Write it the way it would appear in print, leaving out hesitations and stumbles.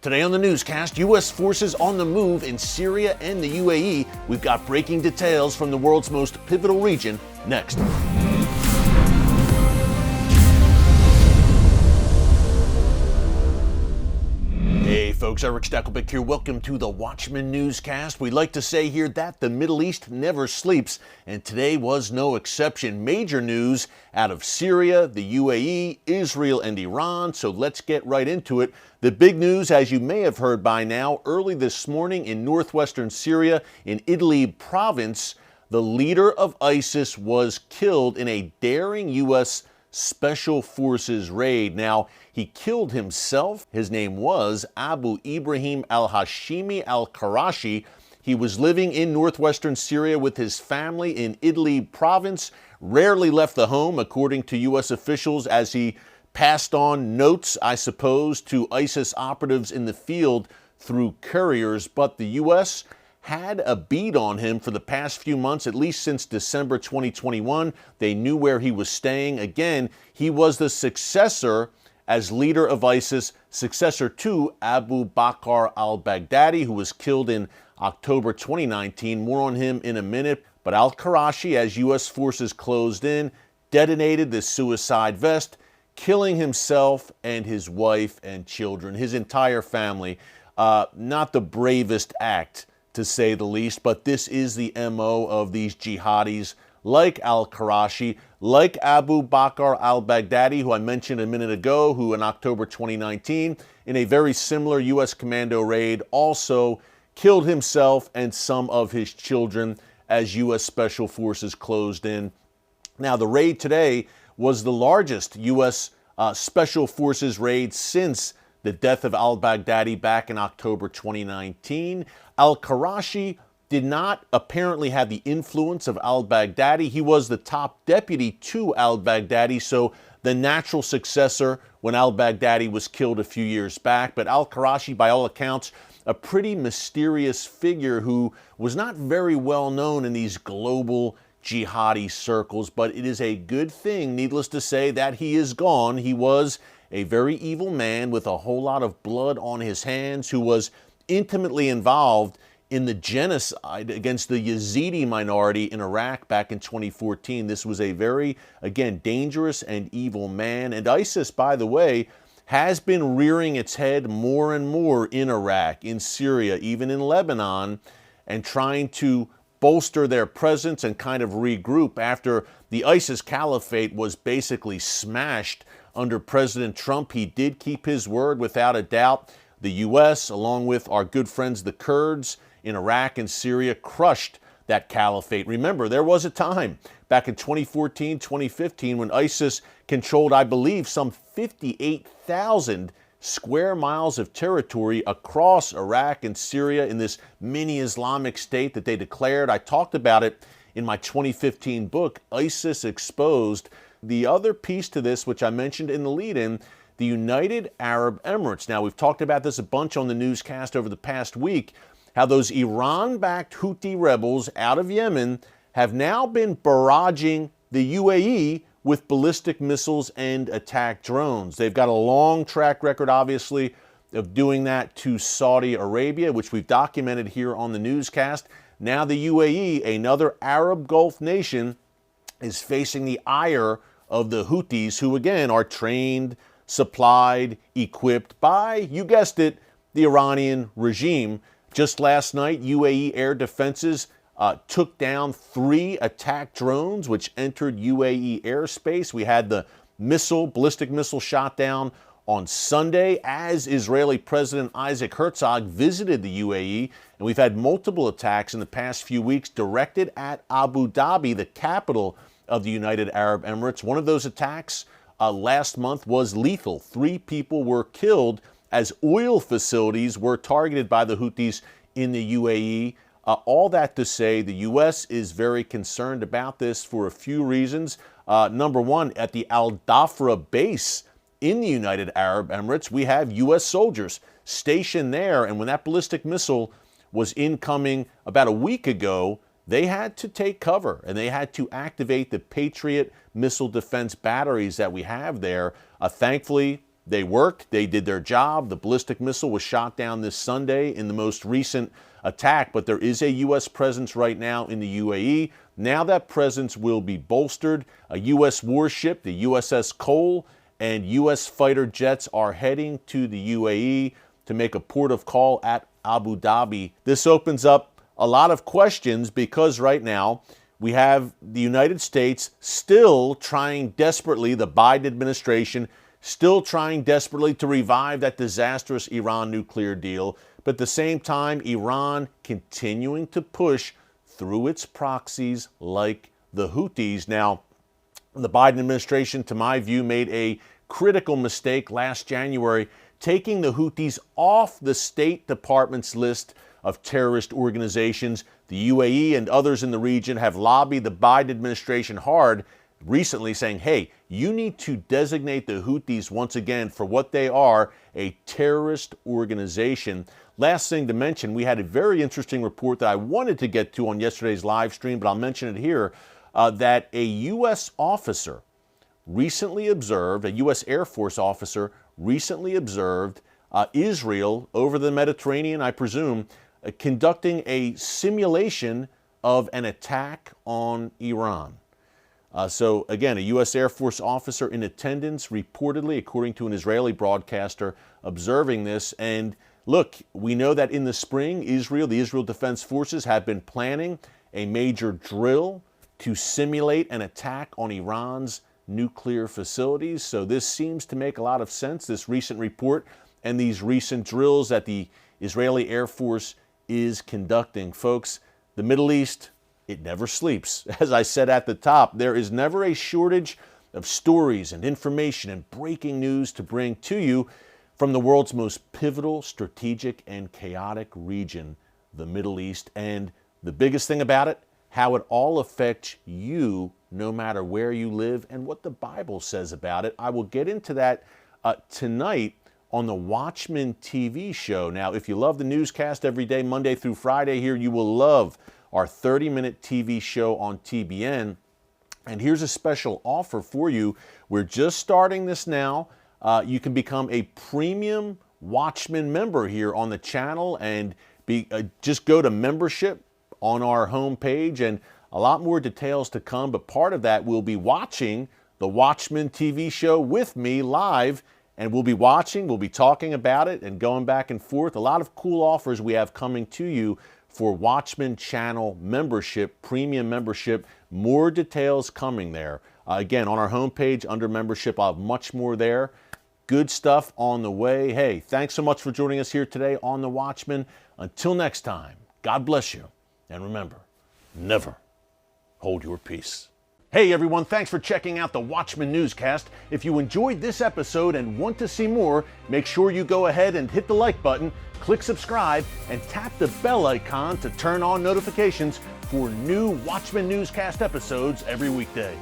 Today on the newscast, U.S. forces on the move in Syria and the UAE. We've got breaking details from the world's most pivotal region next. Hey folks, Erick Stakelbeck here. Welcome to the Watchman Newscast. We like to say here that the Middle East never sleeps, and today was no exception. Major news out of Syria, the UAE, Israel, and Iran, so let's get right into it. The big news, as you may have heard by now, early this morning in northwestern Syria, in Idlib province, the leader of ISIS was killed in a daring U.S. Special Forces raid. Now, he killed himself. His name was Abu Ibrahim al-Hashimi al-Qurayshi. He was living in northwestern Syria with his family in Idlib province, rarely left the home, according to U.S. officials, as he passed on notes, I suppose, to ISIS operatives in the field through couriers. But the U.S. had a bead on him for the past few months, at least since December 2021. They knew where he was staying. Again, he was the successor as leader of ISIS, successor to Abu Bakr al-Baghdadi, who was killed in October 2019. More on him in a minute. But al-Qurayshi, as U.S. forces closed in, detonated the suicide vest, killing himself and his wife and children, his entire family. Not the bravest act, to say the least, but this is the MO of these jihadis like al-Qurayshi, like Abu Bakr al-Baghdadi, who I mentioned a minute ago, who in October 2019, in a very similar U.S. commando raid, also killed himself and some of his children as U.S. Special Forces closed in. Now, the raid today was the largest U.S. Special Forces raid since the death of al-Baghdadi back in October 2019. Al-Qurayshi did not apparently have the influence of al-Baghdadi. He was the top deputy to al-Baghdadi, so the natural successor when al-Baghdadi was killed a few years back. But al-Qurayshi, by all accounts, a pretty mysterious figure who was not very well known in these global jihadi circles, but it is a good thing, needless to say, that he is gone. He was a very evil man with a whole lot of blood on his hands, who was intimately involved in the genocide against the Yazidi minority in Iraq back in 2014. This was a very, again, dangerous and evil man. And ISIS, by the way, has been rearing its head more and more in Iraq, in Syria, even in Lebanon, and trying to bolster their presence and kind of regroup after the ISIS caliphate was basically smashed under President Trump. He did keep his word without a doubt. The U.S., along with our good friends the Kurds in Iraq and Syria, crushed that caliphate. Remember, there was a time back in 2014, 2015 when ISIS controlled, I believe, some 58,000 square miles of territory across Iraq and Syria in this mini Islamic state that they declared. I talked about it in my 2015 book, ISIS Exposed. The other piece to this, which I mentioned in the lead-in, the United Arab Emirates. Now, we've talked about this a bunch on the newscast over the past week, how those Iran-backed Houthi rebels out of Yemen have now been barraging the UAE with ballistic missiles and attack drones. They've got a long track record, obviously, of doing that to Saudi Arabia, which we've documented here on the newscast. Now the UAE, another Arab Gulf nation, is facing the ire of the Houthis, who again are trained, supplied, equipped by, you guessed it, the Iranian regime. Just last night, UAE air defenses took down 3 attack drones which entered UAE airspace. We had the ballistic missile shot down on Sunday as Israeli President Isaac Herzog visited the UAE, and we've had multiple attacks in the past few weeks directed at Abu Dhabi, the capital of the United Arab Emirates. One of those attacks last month was lethal. 3 people were killed as oil facilities were targeted by the Houthis in the UAE. All that to say, the U.S. is very concerned about this for a few reasons. Number one, at the Al-Dhafra base in the United Arab Emirates, we have U.S. soldiers stationed there, and when that ballistic missile was incoming about a week ago, they had to take cover and they had to activate the Patriot missile defense batteries that we have there. Thankfully, they worked, they did their job. The ballistic missile was shot down this Sunday in the most recent attack, but there is a U.S. presence right now in the UAE. Now that presence will be bolstered. A U.S. warship, the USS Cole, and U.S. fighter jets are heading to the UAE to make a port of call at Abu Dhabi. This opens up a lot of questions because right now we have the United States still trying desperately, the Biden administration still trying desperately to revive that disastrous Iran nuclear deal, but at the same time, Iran continuing to push through its proxies like the Houthis. Now, the Biden administration, to my view, made a critical mistake last January, taking the Houthis off the State Department's list of terrorist organizations. The UAE and others in the region have lobbied the Biden administration hard recently, saying, hey, you need to designate the Houthis once again for what they are, a terrorist organization. Last thing to mention, we had a very interesting report that I wanted to get to on yesterday's live stream, but I'll mention it here, that a U.S. officer recently observed, a U.S. Air Force officer recently observed Israel over the Mediterranean, I presume, conducting a simulation of an attack on Iran. So again, a U.S. Air Force officer in attendance, reportedly, according to an Israeli broadcaster, observing this. And look, we know that in the spring, the Israel Defense Forces have been planning a major drill to simulate an attack on Iran's nuclear facilities. So this seems to make a lot of sense, this recent report and these recent drills that the Israeli Air Force is conducting. Folks, the Middle East, it never sleeps. As I said at the top, there is never a shortage of stories and information and breaking news to bring to you from the world's most pivotal, strategic, and chaotic region, the Middle East. And the biggest thing about it, how it all affects you no matter where you live and what the Bible says about it. I will get into that tonight on the Watchman TV show. Now, if you love the newscast every day, Monday through Friday here, you will love our 30-minute TV show on TBN. And here's a special offer for you. We're just starting this now. You can become a premium Watchman member here on the channel and just go to membership on our homepage, and a lot more details to come. But part of that, we'll be watching the Watchman TV show with me live, and we'll be watching, we'll be talking about it and going back and forth. A lot of cool offers we have coming to you for Watchman channel membership, premium membership. More details coming there. Again, on our homepage under membership, I'll have much more there. Good stuff on the way. Hey, thanks so much for joining us here today on The Watchman. Until next time, God bless you. And remember, never hold your peace. Hey everyone, thanks for checking out the Watchman Newscast. If you enjoyed this episode and want to see more, make sure you go ahead and hit the like button, click subscribe, and tap the bell icon to turn on notifications for new Watchman Newscast episodes every weekday.